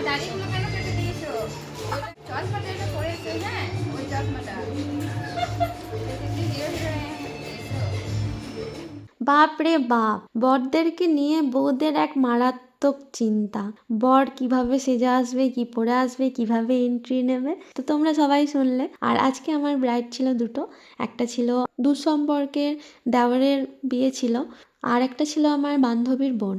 দাড়িগুলো কেন কেটে দিয়েছো? চশমাটা এটা পরেছো, হ্যাঁ ওই চশমাটা বাপ রে বাপ, বরদেরকে নিয়ে বউদের এক মারাত্মক চিন্তা। বর কিভাবে সেজে আসবে, কি পরে আসবে, কিভাবে এন্ট্রি নেবে, তো তোমরা সবাই শুনলে। আর আজকে আমার ব্রাইড ছিল দুটো, একটা ছিল দুঃসম্পর্কের দেওরের বিয়ে ছিল, আর একটা ছিল আমার বান্ধবীর বোন।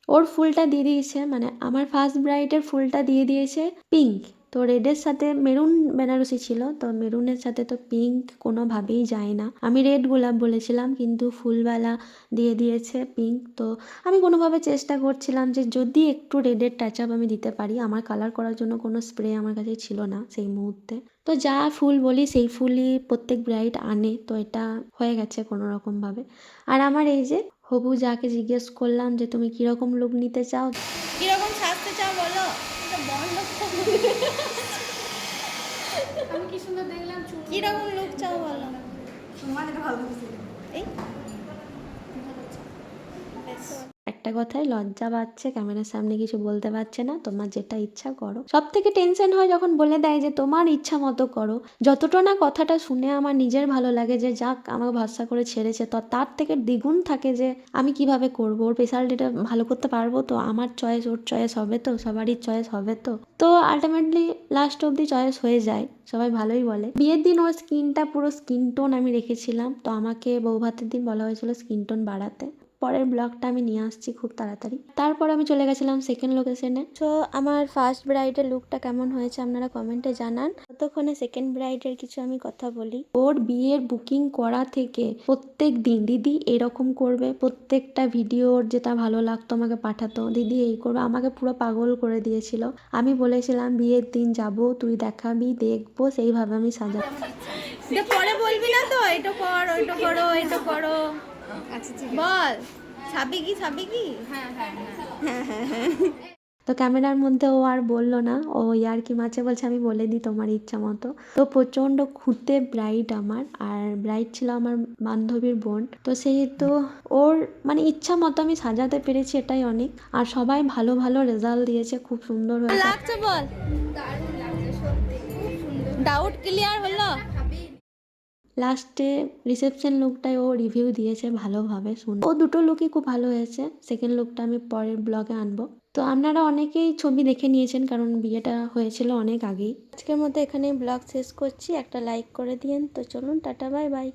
ওর ফুলটা দিয়ে দিয়েছে, মানে আমার ফার্স্ট ব্রাইডের ফুলটা দিয়ে দিয়েছে পিঙ্ক। তো রেডের সাথে মেরুন বেনারসি ছিল, তো মেরুনের সাথে তো পিঙ্ক কোনোভাবেই যায় না। আমি রেড গোলাপ বলেছিলাম, কিন্তু ফুলওয়ালা দিয়ে দিয়েছে পিঙ্ক। তো আমি কোনোভাবে চেষ্টা করছিলাম যে যদি একটু রেডের টাচ আপ আমি দিতে পারি। আমার কালার করার জন্য কোনো স্প্রে আমার কাছে ছিল না সেই মুহূর্তে। তো যা ফুল বলি সেই ফুলই প্রত্যেক ব্রাইড আনে, তো এটা হয়ে গেছে কোনো রকমভাবে। আর আমার এই যে হবু যাকে জিজ্ঞেস করলাম যে তুমি কীরকম লুক নিতে চাও, কিরকম সাজতে চাও বলো। আমি কি সুন্দর দেখলাম, কিরকম লুক চাও বলো। তোমার এটা ভালো লাগছে। এই বেশ। একটা কথায় লজ্জা পাচ্ছে, ক্যামেরার সামনে কিছু বলতে পারছে না। তোমার যেটা ইচ্ছা করো। সব থেকে টেনশন হয় যখন বলে দেয় যে তোমার ইচ্ছা মতো করো। যতটা না কথাটা শুনে আমার নিজের ভালো লাগে যে যাক আমাকে ভরসা করে ছেড়েছে, তো তার থেকে দ্বিগুণ থাকে যে আমি কিভাবে করবো, ওর স্পেশালিটিটা ভালো করতে পারবো তো, আমার চয়েস ওর চয়েস হবে তো, সবারই চয়েস হবে তো। তো আলটিমেটলি লাস্ট অব্দি চয়েস হয়ে যায়, সবাই ভালোই বলে। বিয়ের দিন ওর স্কিনটা পুরো স্কিন টোন আমি রেখেছিলাম, তো আমাকে বউ ভাতের দিন বলা হয়েছিল স্কিন টোন বাড়াতে। পরের ব্লগটা আমি নিয়ে আসছি খুব তাড়াতাড়ি। তারপর আমি চলে গেছিলাম সেকেন্ড লোকেশনে। তো আমার ফার্স্ট ব্রাইডের লুকটা কেমন হয়েছে আপনারা কমেন্টে জানান। ততক্ষণে সেকেন্ড ব্রাইডের কিছু আমি কথা বলি। ওর বিয়ের বুকিং করা থেকে প্রত্যেক দিন দিদি এরকম করবে, প্রত্যেকটা ভিডিওর যেটা ভালো লাগতো আমাকে পাঠাতো, দিদি এই করবে, আমাকে পুরো পাগল করে দিয়েছিল। আমি বলেছিলাম বিয়ের দিন যাব, তুই দেখাবি, দেখবো, সেইভাবে আমি সাজাবো। পরে বলবি না তো, এটা কর ওইটা করো এটা করো। আচ্ছা ঠিক আছে। বল ছাবি কি ছাবি কি। হ্যাঁ হ্যাঁ হ্যাঁ। তো ক্যামেরার মধ্যে ও আর বললো না, ও ইয়ার্কি মাঝে বলছে আমি বলে দিই তোমার ইচ্ছা মতো। তো প্রচণ্ড খুঁতে ব্রাইড আমার, আর ব্রাইড ছিল আমার বান্ধবীর বোন। তো সেহেতু ওর মানে ইচ্ছা মতো আমি সাজাতে পেরেছি, এটাই অনেক। আর সবাই ভালো ভালো রেজাল্ট দিয়েছে, খুব সুন্দর হয়েছে। লাগছে বল, দারুণ লাগছে সত্যি, খুব সুন্দর। ডাউট ক্লিয়ার হলো। লাস্টে রিসেপশন লুকটাই ও রিভিউ দিয়েছে ভালোভাবে, শুনে ও দুটো লুকই খুব ভালো হয়েছে। সেকেন্ড লুকটা আমি পরের ব্লগে আনবো। তো আপনারা অনেকেই ছবি দেখে নিয়েছেন, কারণ বিয়েটা হয়েছিল অনেক আগেই। আজকের মতো এখানেই ব্লগ শেষ করছি, একটা লাইক করে দিয়েন। তো চলুন টাটা, বাই বাই।